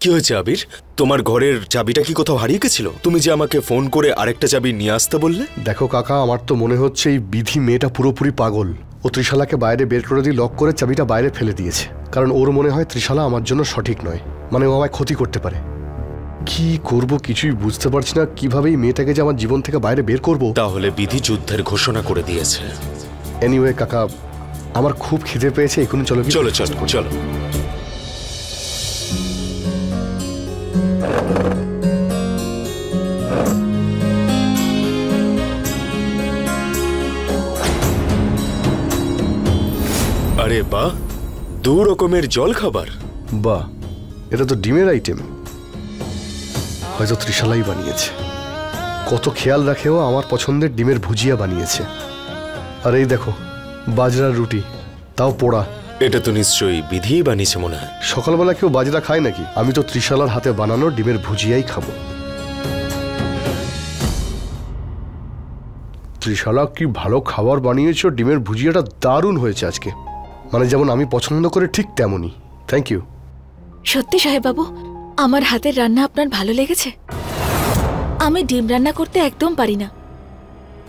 কি হয়েছে আবির? তোমার ঘরের চাবিটা কি কোথাও হারিয়ে গেছিল? তুমি যে আমাকে ফোন করে আরেকটা চাবি নিয়ে আসতে বললে। দেখো কাকা, আমার তো মনে হচ্ছে এই বিধি মেয়েটা পুরোপুরি পাগল। ও ত্রিশালাকে বাইরে বের করে দিয়ে লক করে চাবিটা বাইরে ফেলে দিয়েছে, কারণ ওর মনে হয় ত্রিশালা আমার জন্য সঠিক নয়, মানে ও আমায় ক্ষতি করতে পারে। কি করব কিছুই বুঝতে পারছি না, কিভাবে এই মেয়েটাকে যে আমার জীবন থেকে বাইরে বের করব। তাহলে বিধি যুদ্ধের ঘোষণা করে দিয়েছে। এনিওয়ে কাকা, আমার খুব খিদে পেয়েছে, এখনই চলো চলো চলো চলো। আরে বাহ, 2 রকমের জল খাবার। বাহ, এটা তো ডিমের আইটেম, হয়তো ত্রিশালাই বানিয়েছে। কত খেয়াল রাখেও আমার পছন্দের ডিমের ভুজিয়া বানিয়েছে। আর এই দেখো বাজরার রুটি, তাও পোড়া। এটা তো নিশ্চয়ই বিধিই বানিয়েছে মনে হয়। সকালবেলা কেউ বাজরা খায় নাকি? আমি তো ত্রিশালার হাতে বানানো ডিমের ভুজিয়াই খাবো। ত্রিশালা কি ভালো খাবার বানিয়েছো, ডিমের ভুজিয়াটা দারুণ হয়েছে আজকে, মানে যেমন আমি পছন্দ করে ঠিক তেমনই। Thank you. সত্যি সাহেব বাবু, আমার হাতের রান্না আপনার ভালো লেগেছে? আমি ডিম রান্না করতে একদম পারি না,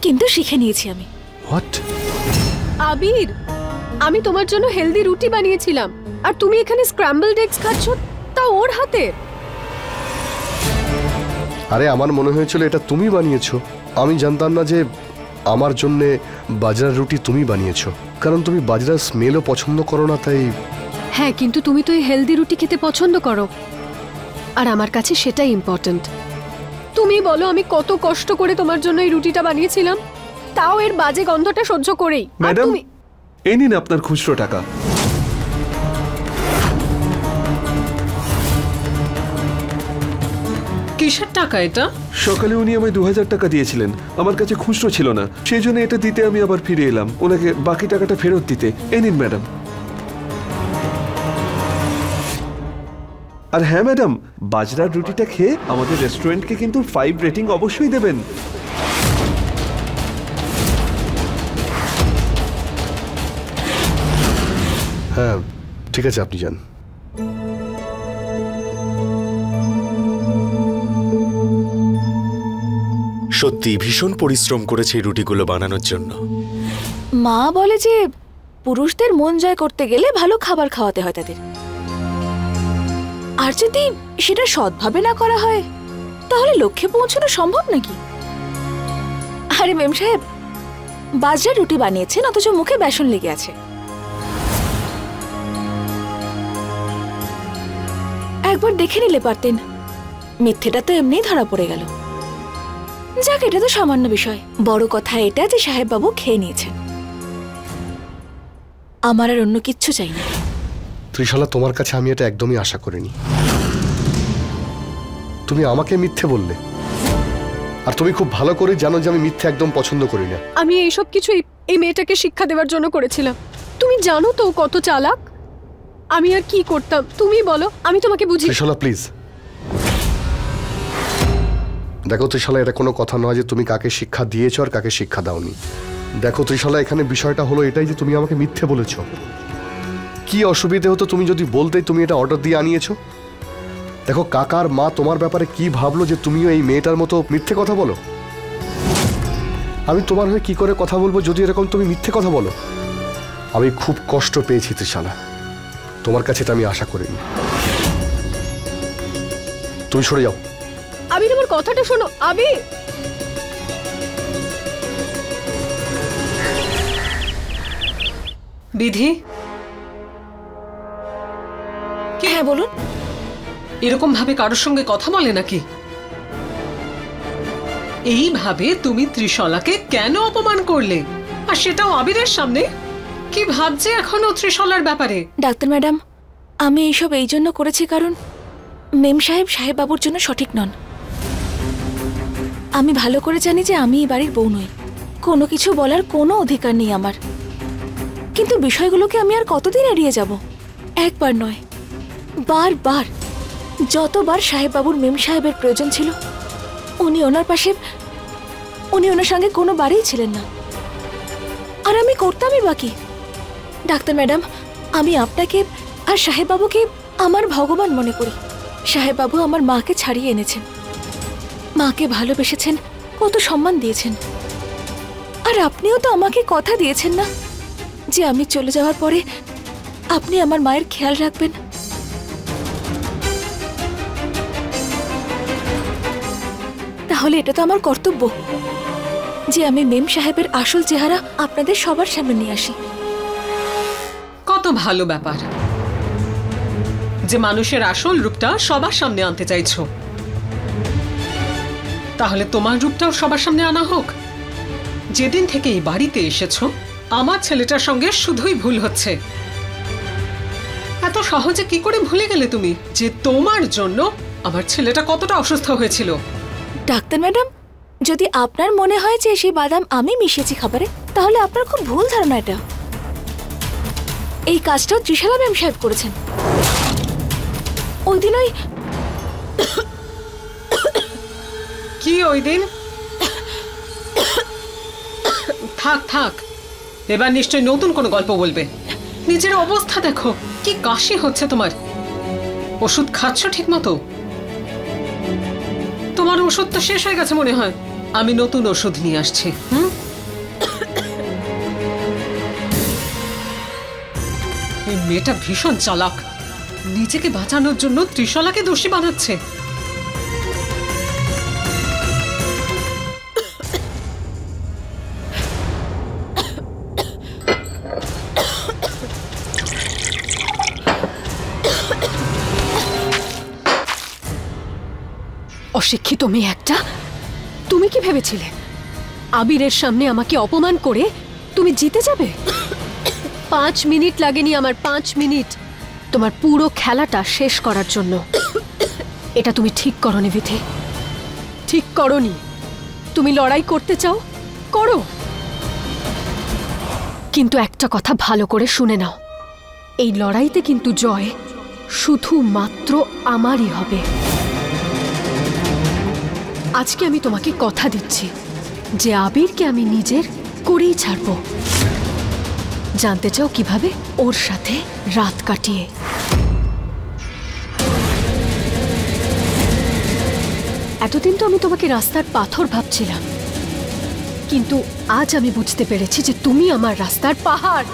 কিন্তু শিখে নিয়েছি আমি। হোয়াট? আবির, আমি তোমার জন্য হেলদি রুটি বানিয়েছিলাম, আর তুমি এখানে স্ক্র্যাম্বলড এগস খাচ্ছ, তা ওর হাতে। আরে আমার মনে হয়েছিল এটা তুমি বানিয়েছো। আমি জানতাম না যে আমার জন্যে বাজরার রুটি তুমি বানিয়েছো, কারণ তুমি বাজরার স্মেলও পছন্দ করো না, তাই। হ্যাঁ, কিন্তু তুমি তো এই হেলদি রুটি খেতে পছন্দ করো, আর আমার কাছে সেটাই ইম্পর্ট্যান্ট। তুমি বলো আমি কত কষ্ট করে তোমার জন্য এই রুটিটা বানিয়েছিলাম, তাও এর বাজে গন্ধটা সহ্য করেই। ম্যাডাম, এই নিন আপনার খুচরো টাকা। কিসের টাকা এটা? সকালে উনি আমায় 2000 টাকা দিয়েছিলেন, আমার কাছে খুচরো ছিল না, সেই জন্য এটা দিতে আমি আবার ফিরে এলাম ওনাকে বাকি টাকাটা ফেরত দিতে। এই নিন ম্যাডাম। আর হ্যাঁ ম্যাডাম, বাজরার রুটিটা খেয়ে আমাদের রেস্টুরেন্টকে কিন্তু 5 রেটিং অবশ্যই দেবেন। হ্যাঁ ঠিক আছে, আপনি যান। সত্যি ভীষণ পরিশ্রম করেছে এই রুটিগুলো বানানোর জন্য। মা বলে যে পুরুষদের মন জয় করতে গেলে ভালো খাবার খাওয়াতে হয় তাদের, আর যদি সেটা সৎভাবে না করা হয় তাহলে লক্ষ্যে পৌঁছানো সম্ভব নাকি? আরে মেম সাহেব, বাজরা রুটি বানিয়েছেন অথচ মুখে বেসন লেগে আছে। একবার দেখে নিলে পারতেন, মিথ্যেটা তো এমনিই ধরা পড়ে গেল। যাক, এটা তো সামান্য বিষয়, বড় কথা এটা যে সাহেব বাবু খেয়ে নিয়েছেন। আমার আর অন্য কিচ্ছু চাই না। ত্রিশালা, তোমার কাছে আমি এটা একদমই আশা করিনি। তুমি আমাকে মিথ্যে বললে, আর তুমি খুব ভালো করে জানো যে আমি মিথ্যে একদম পছন্দ করি না। আমি এইসব কিছু এই মেয়েটাকে শিক্ষা দেওয়ার জন্য করেছিলাম। তুমি জানো তো কত চালাক। আমি আর কি করতাম তুমি বলো, আমি তোমাকে বুঝি। ত্রিশালা প্লিজ, দেখো ত্রিশালা, এটা কোনো কথা নয় যে তুমি কাকে শিক্ষা দিয়েছো আর কাকে শিক্ষা দাওনি। দেখো ত্রিশালা, এখানে বিষয়টা হলো এটাই যে তুমি আমাকে মিথ্যে বলেছো। কি অসুবিধে হতো তুমি যদি বলতেই তুমি এটা অর্ডার দিয়ে আনিয়েছো। দেখো কাকার মা তোমার ব্যাপারে কি ভাবলো যে তুমিও এই মেয়েটার মতো মিথ্যে কথা বলো। আমি তোমার হয়ে কি করে কথা বলবো যদি এরকম তুমি মিথ্যে কথা বলো। আমি খুব কষ্ট পেয়েছি ত্রিশালা, তোমার কাছে এটা আমি আশা করিনি। তুমি সরে যাও। আবির, আমার কথাটা শোনো। আবির, বিধি, হ্যাঁ বলুন। এরকম ভাবে কারোর সঙ্গে কথা বলে নাকি? এইভাবে তুমি ত্রিশলাকে কেন অপমান করলে, আর সেটাও আবিরের সামনে? কি ভাবছে এখনো ত্রিশলার ব্যাপারে? ডাক্তার ম্যাডাম, আমি এইসব এই জন্য করেছি কারণ মেম সাহেব সাহেব বাবুর জন্য সঠিক নন। আমি ভালো করে জানি যে আমি এই বাড়ির বউ নই, কোনো কিছু বলার কোনো অধিকার নেই আমার। কিন্তু বিষয়গুলোকে আমি আর কতদিন এড়িয়ে যাব? একবার নয়, বারবার। যতবার সাহেব বাবুর মেম সাহেবের প্রয়োজন ছিল উনি ওনার পাশে, উনি ওনার সঙ্গে কোনো বারেই ছিলেন না, আর আমি করতামই বাকি। ডাক্তার ম্যাডাম, আমি আপনাকে আর সাহেব বাবুকে আমার ভগবান মনে করি, সাহেব বাবু আমার মাকে ছাড়িয়ে এনেছেন, মাকে ভালোবেসেছেন, কত সম্মান দিয়েছেন। আর আপনিও তো আমাকে কথা দিয়েছেন না যে আমি চলে যাওয়ার পরে আপনি আমার মায়ের খেয়াল রাখবেন। তাহলে এটা তো আমার কর্তব্য যে আমি মেম সাহেবের আসল চেহারা আপনাদের সবার সামনে নিয়ে আসি। কত ভালো ব্যাপার যে মানুষের আসল রূপটা সবার সামনে আনতে চাইছো। তাহলে তোমার রূপটাও সবার সামনে আনা হোক। যেদিন থেকে এই বাড়িতে এসেছো আমার ছেলেটার সঙ্গে শুধুই ভুল হচ্ছে। এত সহজে কি করে ভুলে গেলে তুমি যে তোমার জন্য আমার ছেলেটা কতটা অসুস্থ হয়েছিল? ডাক্তার ম্যাডাম, যদি আপনার মনে হয় যে সেই বাদাম আমি মিশিয়েছি খাবারে, তাহলে আপনার খুব ভুল ধারণা এটা। এই কাজটাও ত্রিশালা ম্যাম সাহেব করেছেন। ওই দিন ওই কি ওই দিন? থাক থাক, এবার নিশ্চয়ই নতুন কোনো গল্প বলবে। নিজের অবস্থা দেখো, কি কাশি হচ্ছে তোমার। ওষুধ খাচ্ছ ঠিক মতো? তোমার ওষুধ তো শেষ হয়ে গেছে মনে হয়। আমি নতুন ওষুধ নিয়ে আসছি। এই মেয়েটা ভীষণ চালাক, নিজেকে বাঁচানোর জন্য ত্রিশালাকে দোষী বানাচ্ছে। অশিক্ষিত মেয়ে একটা। তুমি কি ভেবেছিলে আবিরের সামনে আমাকে অপমান করে তুমি জিতে যাবে? 5 মিনিট লাগেনি আমার, 5 মিনিট তোমার পুরো খেলাটা শেষ করার জন্য। এটা তুমি ঠিক করোনি বিধি, ঠিক করোনি। তুমি লড়াই করতে চাও, করো, কিন্তু একটা কথা ভালো করে শুনে নাও, এই লড়াইতে কিন্তু জয় শুধুমাত্র আমারই হবে। আজকে আমি তোমাকে কথা দিচ্ছি যে আবিরকে আমি নিজের করেই ছাড়ব। জানতে চাও কিভাবে? ওর সাথে রাত কাটিয়ে। এতদিন তো আমি তোমাকে রাস্তার পাথর ভাবছিলাম, কিন্তু আজ আমি বুঝতে পেরেছি যে তুমি আমার রাস্তার পাহাড়।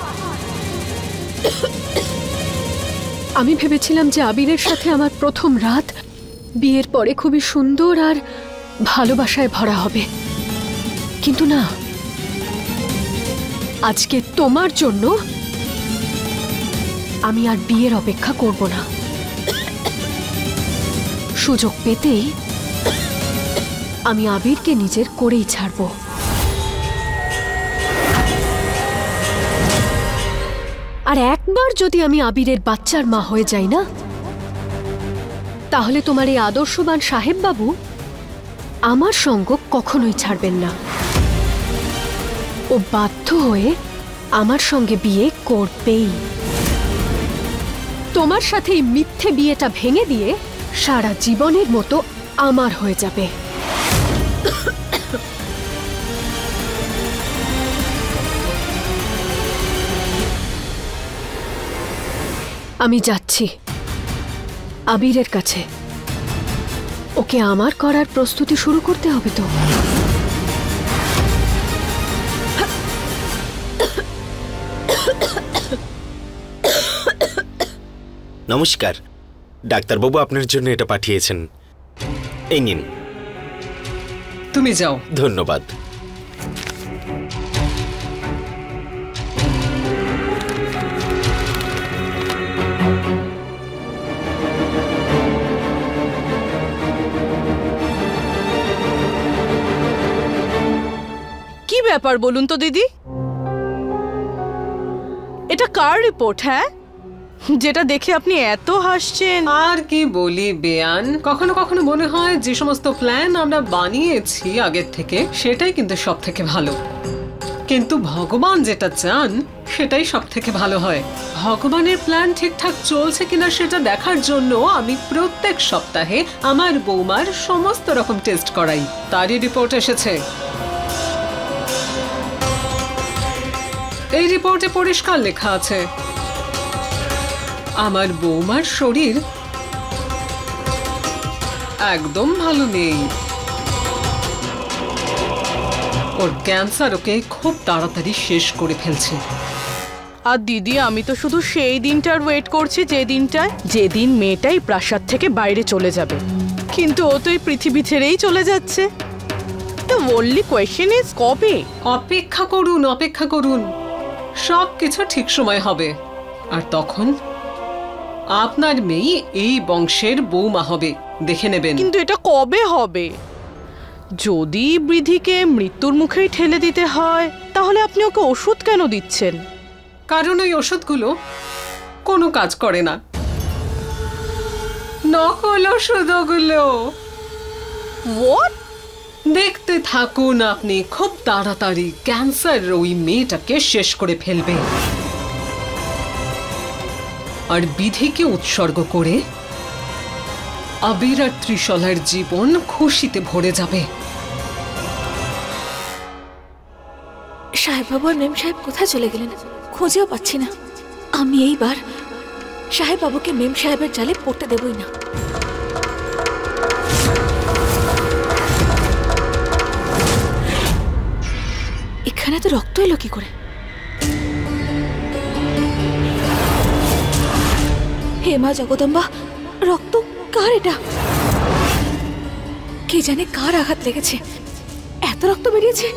আমি ভেবেছিলাম যে আবিরের সাথে আমার প্রথম রাত বিয়ের পরে খুবই সুন্দর আর ভালোবাসায় ভরা হবে, কিন্তু না, আজকে তোমার জন্য আমি আর বিয়ের অপেক্ষা করব না। সুযোগ পেতেই আমি আবিরকে নিজের করেই ছাড়ব। আর একবার যদি আমি আবিরের বাচ্চার মা হয়ে যাই না, তাহলে তোমার এই আদর্শবান সাহেব বাবু আমার সঙ্গ কখনোই ছাড়বেন না। ও বাধ্য হয়ে আমার সঙ্গে বিয়ে করবেই। তোমার সাথে এই মিথ্যে বিয়েটা ভেঙে দিয়ে সারা জীবনের মতো আমার হয়ে যাবে। আমি যাচ্ছি আবিরের কাছে। ওকে আমার করার প্রস্তুতি শুরু করতে হবে তো। নমস্কার, ডাক্তারবাবু আপনার জন্য এটা পাঠিয়েছেন। এই নিন। তুমি যাও। ধন্যবাদ। কি ব্যাপার বলুন তো দিদি, এটা কার রিপোর্ট? হ্যাঁ, যেটা দেখে আপনি এত হাসছেন। আর কি বলি বেয়ান, কখনো কখনো মনে হয় যে সমস্ত প্ল্যান আমরা বানিয়েছি আগের থেকে সেটাই কিন্তু সব থেকে ভালো, কিন্তু ভগবান যেটা চান সেটাই সব থেকে ভালো হয়। ভগবানের প্ল্যান ঠিকঠাক চলছে কিনা সেটা দেখার জন্য আমি প্রত্যেক সপ্তাহে আমার বৌমার সমস্ত রকম টেস্ট করাই। তারই রিপোর্ট এসেছে। এই রিপোর্টে পরিষ্কার লেখা আছে আমার বৌমার শরীর একদম ভালো নেই। ওর ক্যান্সার ওকে খুব তাড়াতাড়ি শেষ করে ফেলছে। আর দিদি, আমি তো শুধু সেই দিনটার ওয়েট করছি যেদিন মেয়েটাই প্রাসাদ থেকে বাইরে চলে যাবে, কিন্তু ও তো এই পৃথিবী ছেড়েই চলে যাচ্ছে। দ্য ওনলি কোয়েশ্চেন ইজ কবে? অপেক্ষা করুন, অপেক্ষা করুন, সবকিছু ঠিক সময় হবে। আর তখন আপনার মেয়ে এই বংশের বৌমা হবে, দেখে নেবেন। কিন্তু এটা কবে হবে? যদি বৃদ্ধিকে মৃত্যুর মুখেই ঠেলে দিতে হয়, তাহলে আপনি ওকে ওষুধ কেন দিচ্ছেন? কারণ ওই ওষুধগুলো কোনো কাজ করে না, নকল ওষুধ ওগুলো। হোয়াট? দেখতে থাকুন আপনি, খুব তাড়াতাড়ি ক্যান্সার ওই মেয়েটাকে শেষ করে ফেলবে, আর বিধিকে উৎসর্গ করে আবির আর ত্রিশলার জীবন খুশিতে ভরে যাবে। সাহেব বাবু আর মেম সাহেব কোথায় চলে গেলেন? খুঁজেও পাচ্ছি না। আমি এইবার সাহেব বাবুকে মেম সাহেবের জালে পড়তে দেবই না। এখানে তো রক্ত এলো কি করে? হে মা জগদম্বা, রক্ত কার এটা? কে জানে কার আঘাত লেগেছে, এত রক্ত বেরিয়েছে।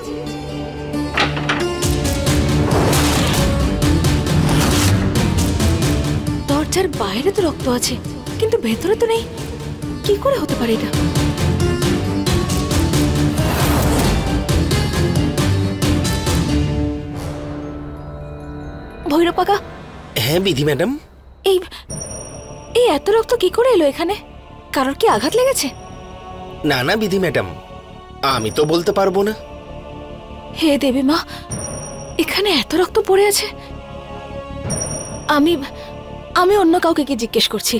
দরজার বাইরে তো রক্ত আছে, কিন্তু ভেতরে তো নেই। কি করে হতে পারে এটা? ভৈরব কাকা। হ্যাঁ বিধি ম্যাডাম। এই এই এত রক্ত কি করে এলো এখানে? কারোর কি আঘাত লেগেছে? না না বিধি ম্যাডাম, আমি তো বলতে পারবো না। হে দেবী মা, এখানে এত রক্ত পড়ে আছে। আমি আমি অন্য কাউকে কি জিজ্ঞেস করছি,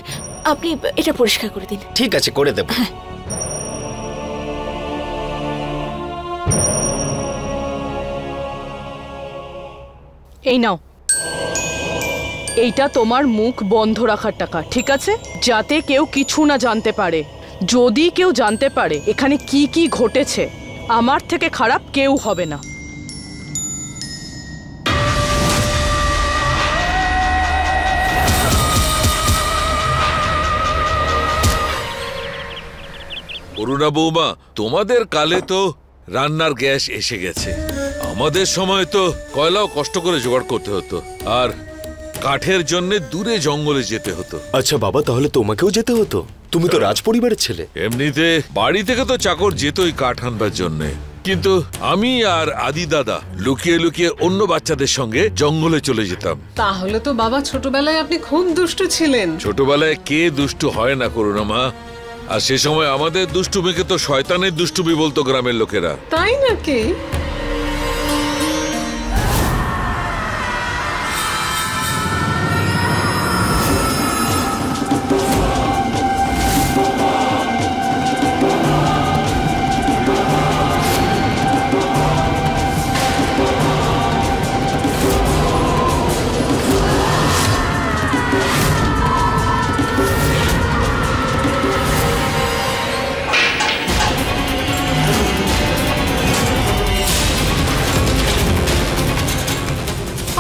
আপনি এটা পরিষ্কার করে দিন। ঠিক আছে, করে দেব। এই নাও, এইটা তোমার মুখ বন্ধ রাখার টাকা, ঠিক আছে? যাতে কেউ কিছু না জানতে পারে। যদি কেউ জানতে পারে এখানে কি কি ঘটেছে, আমার থেকে খারাপ কেউ হবে না। অরুণা বৌমা, তোমাদের কালে তো রান্নার গ্যাস এসে গেছে, আমাদের সময় তো কয়লাও কষ্ট করে জোগাড় করতে হতো, আর কাঠের জন্য দূরে জঙ্গলে যেতে হতো। আচ্ছা বাবা, তাহলে তোমাকেও যেতে হতো? তুমি তো রাজ পরিবারের ছেলে। এমনিতে বাড়ি থেকে তো চাকর যেতই কাঠ আনবার জন্যে, কিন্তু আমি আর আদি দাদা লুকিয়ে লুকিয়ে অন্য বাচ্চাদের সঙ্গে জঙ্গলে চলে যেতাম। তাহলে তো বাবা ছোটবেলায় আপনি খুব দুষ্টু ছিলেন। ছোটবেলায় কে দুষ্টু হয় না করুণা মা? আর সে সময় আমাদের দুষ্টুমিকে তো শয়তানের দুষ্টুমি বলতো গ্রামের লোকেরা। তাই নাকি?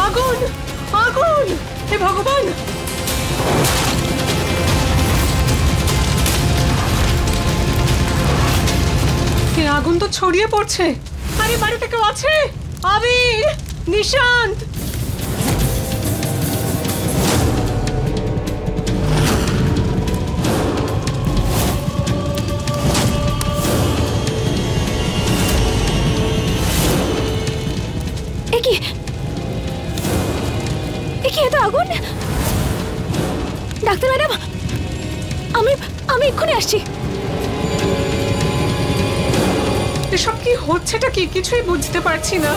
আগুন, আগুন! হে ভগবান! এই আগুন তো ছড়িয়ে পড়ছে। আরে বাড়িতে কেউ আছে? আবির, নিশান্ত! এত আগুন! ডাক্তার ম্যাডাম, আমি এক্ষুনি আসছি। এসব কি হচ্ছেটা কি কিছুই বুঝতে পারছি না।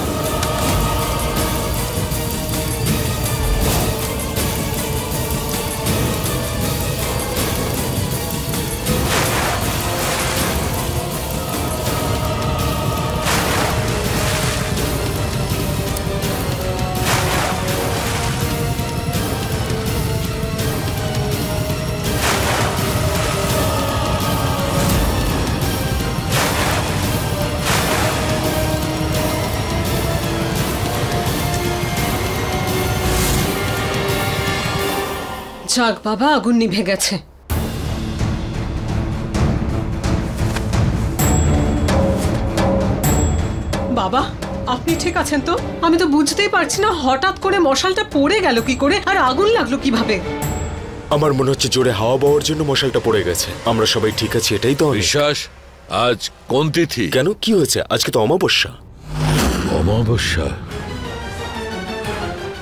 যাক বাবা, আগুন নিভে গেছে। বাবা, আপনি ঠিক আছেন তো? আমি তো বুঝতেই পারছি না হঠাৎ করে মশালটা পড়ে গেল কি করে আর আগুন লাগলো কিভাবে। আমার মনে হচ্ছে জোরে হাওয়া বওয়ার জন্য মশালটা পড়ে গেছে। আমরা সবাই ঠিক আছি, এটাই তো অনেক। বিশ্বাস, আজ কোন তিথি? কেন, কি হয়েছে? আজকে তো অমাবস্যা। অমাবস্যা?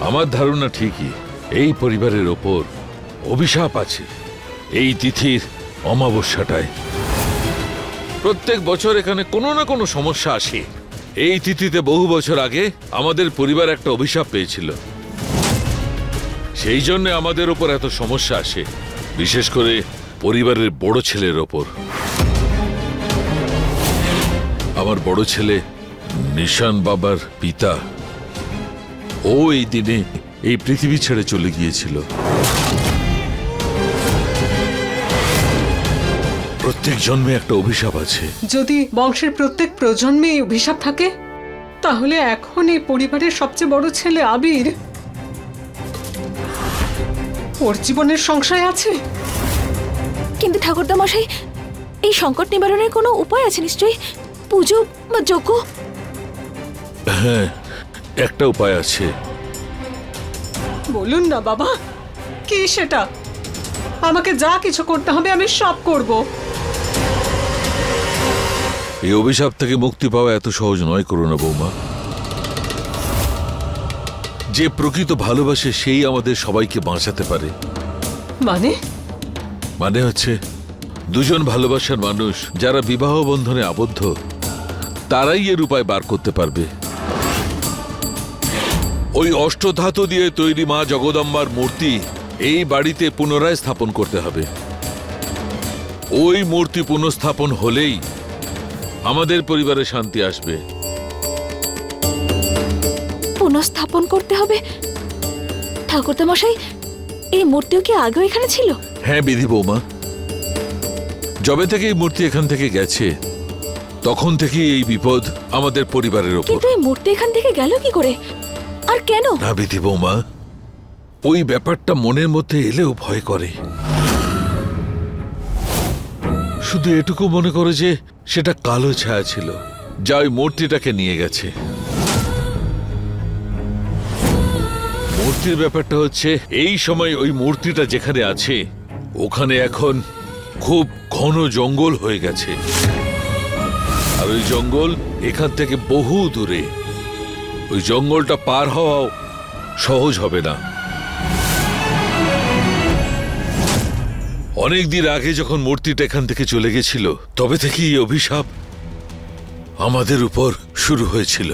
আমার ধারণা ঠিকই, এই পরিবারের ওপর অভিশাপ আছে এই তিথির অমাবস্যাটায়। প্রত্যেক বছর এখানে কোনো না কোনো সমস্যা আসে। এই তিথিতে বহু বছর আগে আমাদের পরিবার একটা অভিশাপ পেয়েছিল, সেই জন্য আমাদের ওপর এত সমস্যা আসে, বিশেষ করে পরিবারের বড় ছেলের ওপর। আমার বড় ছেলে নিশান বাবার পিতা, ও এই দিনে এই পৃথিবী ছেড়ে চলে গিয়েছিল। প্রত্যেক জন্মে একটা অভিশাপ আছে। যদি বংশের প্রত্যেক প্রজন্মে এই অভিশাপ থাকে, তাহলে এখন এই পরিবারের সবচেয়ে বড় ছেলে আবির, ওর জীবনের সংশয় আছে। কিন্তু ঠাকুরদা মশাই, এই সংকট নিবারণের কোনো উপায় আছে নিশ্চয়ই? পুজো বা যজ্ঞ? হ্যাঁ, একটা উপায় আছে। বলুন না বাবা, কি সেটা? আমাকে যা কিছু করতে হবে আমি সব করব। এই অভিশাপ থেকে মুক্তি পাওয়া এত সহজ নয় করুণা বৌমা। যে প্রকৃত ভালোবাসে সেই আমাদের সবাইকে বাঁচাতে পারে। মানে হচ্ছে, দুজন ভালোবাসার মানুষ যারা বিবাহ বন্ধনে আবদ্ধ, তারাই এর উপায় বার করতে পারবে। ওই অষ্টধাতু দিয়ে তৈরি মা জগদম্বার মূর্তি এই বাড়িতে পুনরায় স্থাপন করতে হবে। ওই মূর্তি পুনঃস্থাপন হলেই আমাদের পরিবারে শান্তি আসবে। পুনঃস্থাপন করতে হবে? ঠাকুরদা মশাই, এই মূর্তিও কি আগেও এখানে ছিল? হ্যাঁ বিধি বৌমা, যবে থেকে এই মূর্তি এখান থেকে গেছে তখন থেকেই এই বিপদ আমাদের পরিবারের ওপর। কিন্তু এই মূর্তি এখান থেকে গেল কি করে আর কেন? না বিধি বৌমা, ওই ব্যাপারটা মনের মধ্যে এলেও ভয় করে। শুধু এটুকু মনে করে যে সেটা কালো ছায়া ছিল, যা ওই মূর্তিটাকে নিয়ে গেছে। মূর্তির ব্যাপারটা হচ্ছে, এই সময় ওই মূর্তিটা যেখানে আছে ওখানে এখন খুব ঘন জঙ্গল হয়ে গেছে, আর ওই জঙ্গল এখান থেকে বহু দূরে। ওই জঙ্গলটা পার হওয়াও সহজ হবে না। অনেকদিন আগে যখন মূর্তিটা এখান থেকে চলে গেছিল, তবে থেকেই এই অভিশাপ আমাদের উপর শুরু হয়েছিল।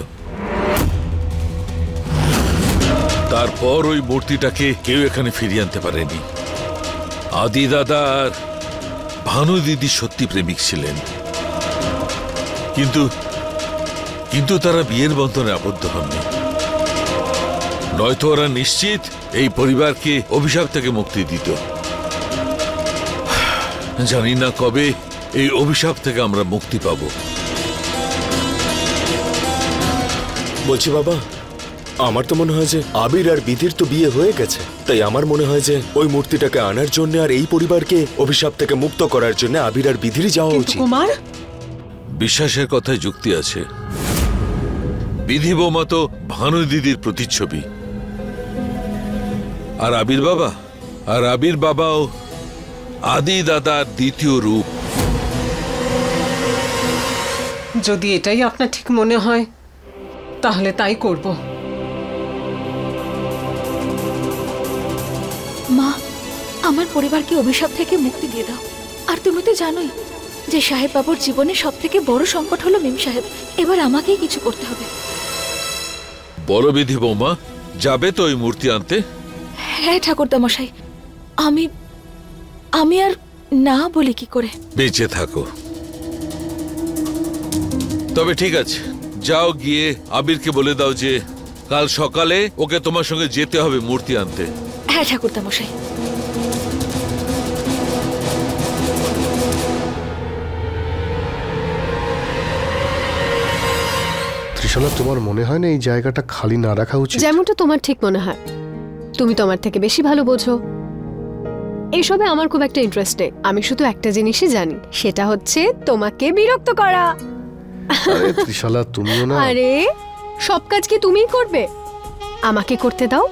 তারপর ওই মূর্তিটাকে কেউ এখানে ফিরিয়ে আনতে পারেনি। আদি দাদা আর ভানু দিদি সত্যি প্রেমিক ছিলেন, কিন্তু তারা বিয়ের বন্ধনে আবদ্ধ হননি। নয়তো ওরা নিশ্চিত এই পরিবারকে অভিশাপ থেকে মুক্তি দিত। জানি না কবে এই অভিশাপ থেকে আমরা মুক্তি পাব। বলছি বাবা, আমার তো মনে হয় যে আবির আর বিধির তো বিয়ে হয়ে গেছে, তাই আমার মনে হয় যে ওই মূর্তিটাকে আনার জন্য আর এই পরিবারকে অভিশাপ থেকে মুক্ত করার জন্য আবির আর বিধির যাওয়া উচিত। কুমার, বিশ্বাসের কথায় যুক্তি আছে। বিধি বৌমা তো ভানু দিদির প্রতিচ্ছবি, আর আবির বাবাও আদি দাদার দ্বিতীয় রূপ। যদি এটাই আপনার ঠিক মনে হয় তাহলে তাই করব। মা, আমার পরিবারকে অভিশাপ থেকে মুক্তি দিয়ে দাও। আর তুমি তো জানোই যে সাহেব বাবুর জীবনে সব থেকে বড় সংকট হলো মেম সাহেব। এবার আমাকেই কিছু করতে হবে। বলো বিধি বৌমা, যাবে তো ওই মূর্তি আনতে? হ্যাঁ ঠাকুরদা মশাই, আমি আর না বলি কি করে? বেঁচে থাকো। তবে ঠিক আছে, যাও গিয়ে আবিরকে বলে দাও যে কাল সকালে ওকে তোমার সঙ্গে যেতে হবে মূর্তি আনতে। হ্যাঁ ঠাকুরদা মশাই। ত্রিশালা, তোমার মনে হয় না এই জায়গাটা খালি না রাখা উচিত? যেমনটা তোমার ঠিক মনে হয়, তুমি তো আমার থেকে বেশি ভালো বোঝো। এসবে আমার খুব একটা ইন্টারেস্ট নেই। আমি শুধু একটা জিনিসই জানি, সেটা হচ্ছে তোমাকে বিরক্ত করা। আরে ত্রিশালা তুমিও না। আরে সব কাজ কি তুমিই করবে? আমাকে করতে দাও।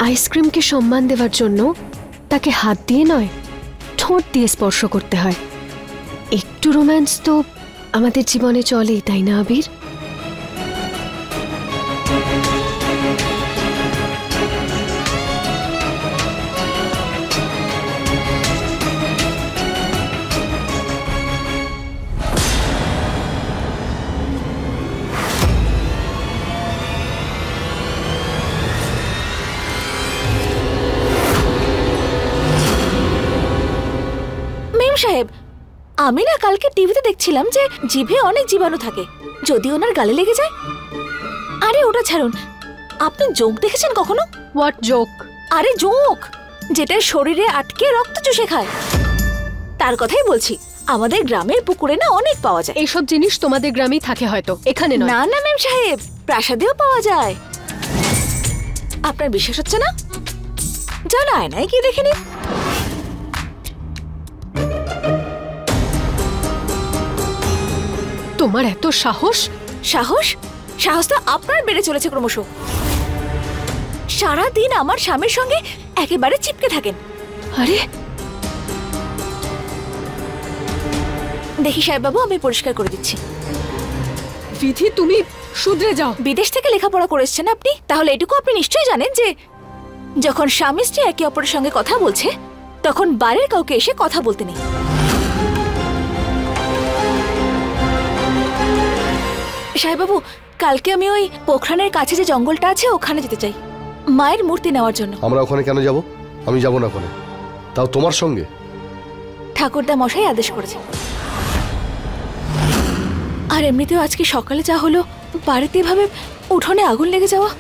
আইসক্রিমকে সম্মান দেওয়ার জন্য তাকে হাত দিয়ে নয়, ঠোঁট দিয়ে স্পর্শ করতে হয়। একটু রোম্যান্স তো আমাদের জীবনে চলেই, তাই না আবির? মেম সাহেব, আমি না কালকে টিভিতে দেখছিলাম যে জিভে অনেক জীবাণু থাকে, যদি ওনার গালে লেগে যায়। আরে ওটা ছাড়ুন, আপনি জোক দেখেছেন কখনো? What joke? আরে জোক, যেটা শরীরে আটকে রক্ত চুষে খায়, তার কথাই বলছি। আমাদের গ্রামের পুকুরে না অনেক পাওয়া যায়। এইসব জিনিস তোমাদের গ্রামেই থাকে হয়তো, এখানে নয়। না না মেম সাহেব, প্রাসাদেও পাওয়া যায়। আপনার বিশ্বাস হচ্ছে না? যান আয়নায় কি দেখে নিন। তোমার এত সাহস? সাহস? সাহস তো আপনার বেড়ে চলেছে ক্রমশ। সারাদিন আমার স্বামীর সঙ্গে একেবারে চিপকে থাকেন। আরে দেখি সাহেব বাবু, আমি পরিষ্কার করে দিচ্ছি। বিধি, তুমি শুধরে যাও। বিদেশ থেকে লেখাপড়া করেছেন আপনি, তাহলে এটুকু আপনি নিশ্চয়ই জানেন যে যখন স্বামী স্ত্রী একে অপরের সঙ্গে কথা বলছে, তখন বাইরের কাউকে এসে কথা বলতে নেই। সাহেব বাবু, কালকে আমি ওই পোখরানের কাছে যে জঙ্গলটা আছে ওখানে যেতে চাই, মায়ের মূর্তি নেওয়ার জন্য। আমরা ওখানে কেন যাব? আমি যাব না ওখানে, তাও তোমার সঙ্গে। ঠাকুরদা মশাই আদেশ করেছে। আর এমনিতেও আজকে সকালে যা হলো, বাড়িতে এভাবে উঠোনে আগুন লেগে যাওয়া,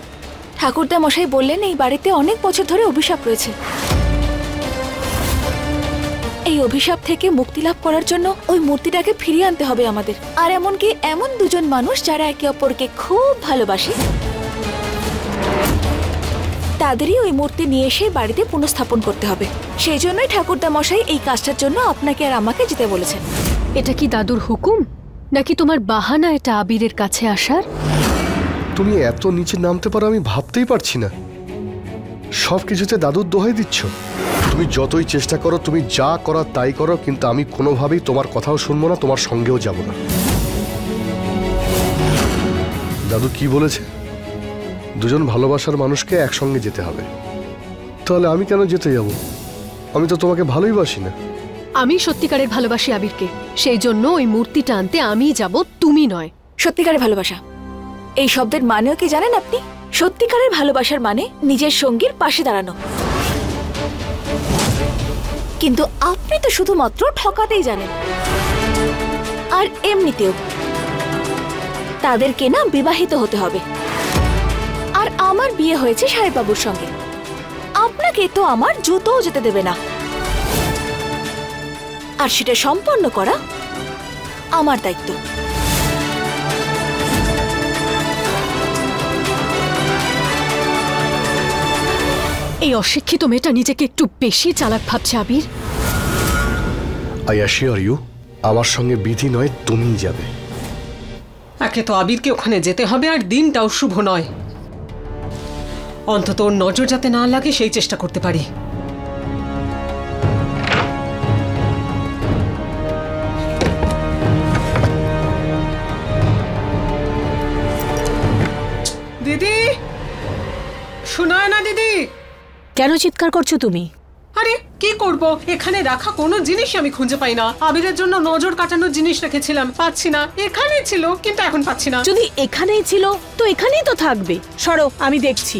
ঠাকুরদা মশাই বললেন এই বাড়িতে অনেক বছর ধরে অভিশাপ রয়েছে। এই অভিশাপ থেকে মুক্তি লাভ করার জন্য ওই মূর্তিটাকে ফিরিয়ে আনতে হবে আমাদের। আর এমনকি এমন দুজন মানুষ যারা একে অপরকে খুব ভালোবাসে, তাদেরই ওই মূর্তি নিয়ে এসে বাড়িতে পুনঃস্থাপন করতে হবে। সেই জন্যই ঠাকুরদা মশাই এই কাজটার জন্য আপনাকে আর আমাকে যেতে বলেছেন। এটা কি দাদুর হুকুম, নাকি তোমার বাহানা এটা আবিরের কাছে আসার? তুমি এত নিচে নামতে পারো আমি ভাবতেই পারছি না। সব কিছুতে দাদুর দোহাই দিচ্ছ। তুমি যতই চেষ্টা করো, তুমি যা করার তাই করো, কিন্তু আমি কোনোভাবেই তোমার কথাও শুনবো না, তোমার সঙ্গেও যাব না। দাদু কি বলেছে? দুজন ভালোবাসার মানুষকে একসঙ্গে যেতে হবে। তাহলে আমি কেন যেতে যাব? আমি তো তোমাকে ভালোই বাসি না। আমি সত্যিকারের ভালোবাসি আবিরকে, সেই জন্য ওই মূর্তিটা আনতে আমিই যাব, তুমি নয়। সত্যিকারের ভালোবাসা এই শব্দের মানেও কি জানেন আপনি? সত্যিকারের ভালোবাসার মানে নিজের সঙ্গীর পাশে দাঁড়ানো। কিন্তু আপনি তো শুধুমাত্র ঠকাতেই জানেন। আর এমনিতেও তাদেরকে না বিবাহিত হতে হবে। আর আমার বিয়ে হয়েছে সাহেববাবুর সঙ্গে, আপনাকে তো আমার জুতোও যেতে দেবে না। আর সেটা সম্পন্ন করা আমার দায়িত্ব। এই অশিক্ষিত মেয়েটা নিজেকে একটু বেশি চালাক ভাবছে আবির। আই অ্যাসিওর ইউ, আমার সঙ্গে বিধি নয়, তুমিই যাবে। একে তো আবিরকে ওখানে যেতে হবে, আর দিনটাও শুভ নয়। অন্তত ওর নজর যাতে না লাগে সেই চেষ্টা করতে পারি। দিদি, শোনায় না দিদি? কেন চিৎকার করছো তুমি? আরে কি করব, এখানে রাখা কোনো জিনিস আমি খুঁজে পাই না। আবিরের জন্য নজর কাটানোর জিনিস রেখেছিলাম, পাচ্ছি না। এখানে ছিল কিন্তু এখন পাচ্ছি না। যদি এখানেই ছিল তো এখানেই তো থাকবে। সরো, আমি দেখছি।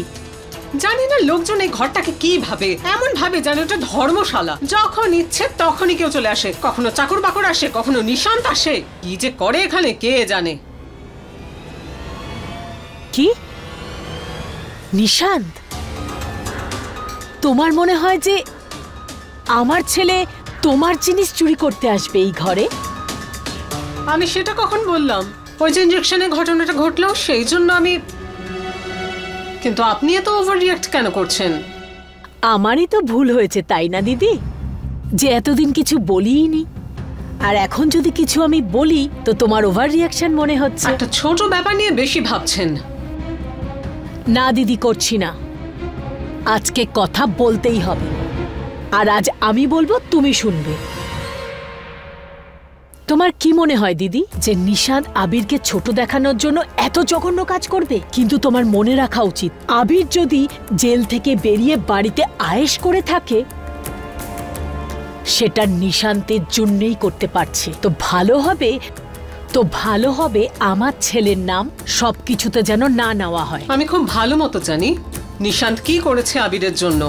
জানি না লোকজন এই ঘরটাকে কি ভাবে, এমন ভাবে জানি ওটা ধর্মশালা। যখন ইচ্ছে তখনই কেউ চলে আসে, কখনো চাকর বাকর আসে, কখনো নিশান্ত আসে। কি যে করে এখানে কে জানে। কি নিশান্ত? তোমার মনে হয় যে আমার ছেলে তোমার জিনিস চুরি করতে আসবে এই ঘরে? আমি সেটা কখন বললাম? ওই যে ইঞ্জেকশনের ঘটনাটা ঘটলো সেই জন্য আমি, কিন্তু আপনি এত ওভার রিঅ্যাক্ট কেন করছেন? আমারই তো ভুল হয়েছে তাই না দিদি, যে এতদিন কিছু বলিনি, আর এখন যদি কিছু আমি বলি তো তোমার ওভার রিঅ্যাকশন মনে হচ্ছে। একটা ছোট ব্যাপার নিয়ে বেশি ভাবছেন। না দিদি, করছি না। আজকে কথা বলতেই হবে, আর আজ আমি বলবো, তুমি শুনবে। তোমার কি মনে হয় দিদি যে নিশান্ত আবিরকে ছোট দেখানোর জন্য এত জঘন্য কাজ করবে? কিন্তু তোমার মনে রাখা উচিত, আবির যদি জেল থেকে বেরিয়ে বাড়িতে আয়েশ করে থাকে সেটা নিশান্তের জন্যই করতে পারছে। তো ভালো হবে আমার ছেলের নাম সবকিছুতে যেন না নেওয়া হয়। আমি খুব ভালো মতো জানি নিশান্ত কি করেছে আবিরের জন্য।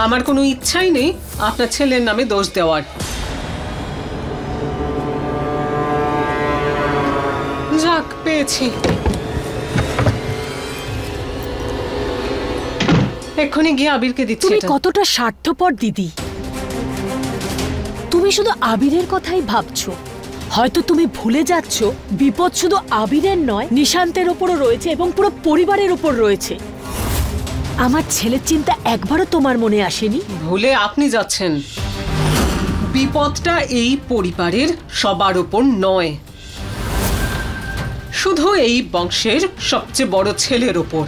আমার কোনো ইচ্ছাই নেই আপনার ছেলের নামে দোষ দেওয়ার। যাক, পেয়েছি। এক্ষুনি গিয়ে আবিরকে দিচ্ছি। তুমি এটা। কতটা স্বার্থপর দিদি, তুমি শুধু আবিরের কথাই ভাবছো। হয়তো তুমি ভুলে যাচ্ছ বিপদ শুধু আবিরের নয়, নিশান্তের ওপরও রয়েছে এবং পুরো পরিবারের ওপর রয়েছে। আমার ছেলের চিন্তা একবারও তোমার মনে আসেনি? ভুলে আপনি যাচ্ছেন। বিপদটা এই পরিবারের সবার ওপর নয়, শুধু এই বংশের সবচেয়ে বড় ছেলের ওপর,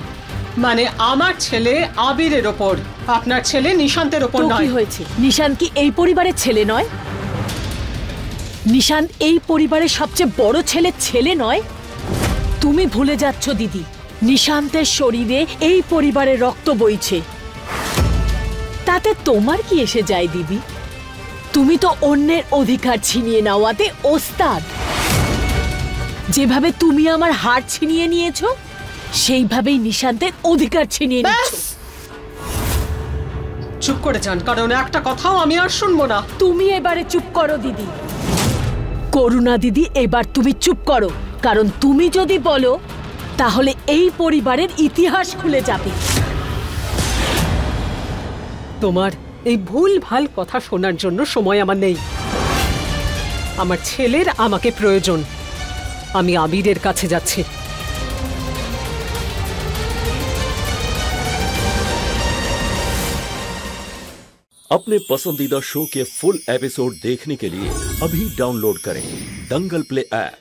মানে আমার ছেলে আবিরের ওপর। আপনার ছেলে নিশান্তের ওপর তো নয়। কি হয়েছে? নিশান্ত কি এই পরিবারের ছেলে নয়? নিশান্ত এই পরিবারের সবচেয়ে বড় ছেলে নয়? তুমি ভুলে যাচ্ছ দিদি, নিশান্তের শরীরে এই পরিবারের রক্ত বইছে। তাতে তোমার কি এসে যায় দিদি? তুমি তো অন্যের অধিকার ছিনিয়ে নেওয়াতে ওস্তাদ। যেভাবে তুমি আমার হাড় ছিনিয়ে নিয়েছো, সেইভাবেই নিশান্তের অধিকার ছিনিয়ে নিচ্ছ। চুপ করে যান, কারণ একটা কথাও আমি আর শুনবো না। তুমি এবারে চুপ করো দিদি। করুণা দিদি, এবার তুমি চুপ করো, কারণ তুমি যদি বলো তাহলে এই পরিবারের ইতিহাস খুলে যাবে। তোমার এই ভুল ভাল কথা শোনার জন্য সময় আমার নেই। আমার ছেলের আমাকে প্রয়োজন। আমি আবিরের কাছে যাচ্ছি। अपने पसंदीदा शो के फुल एपिसोड देखने के लिए अभी डाउनलोड करें दंगल प्ले ऐप।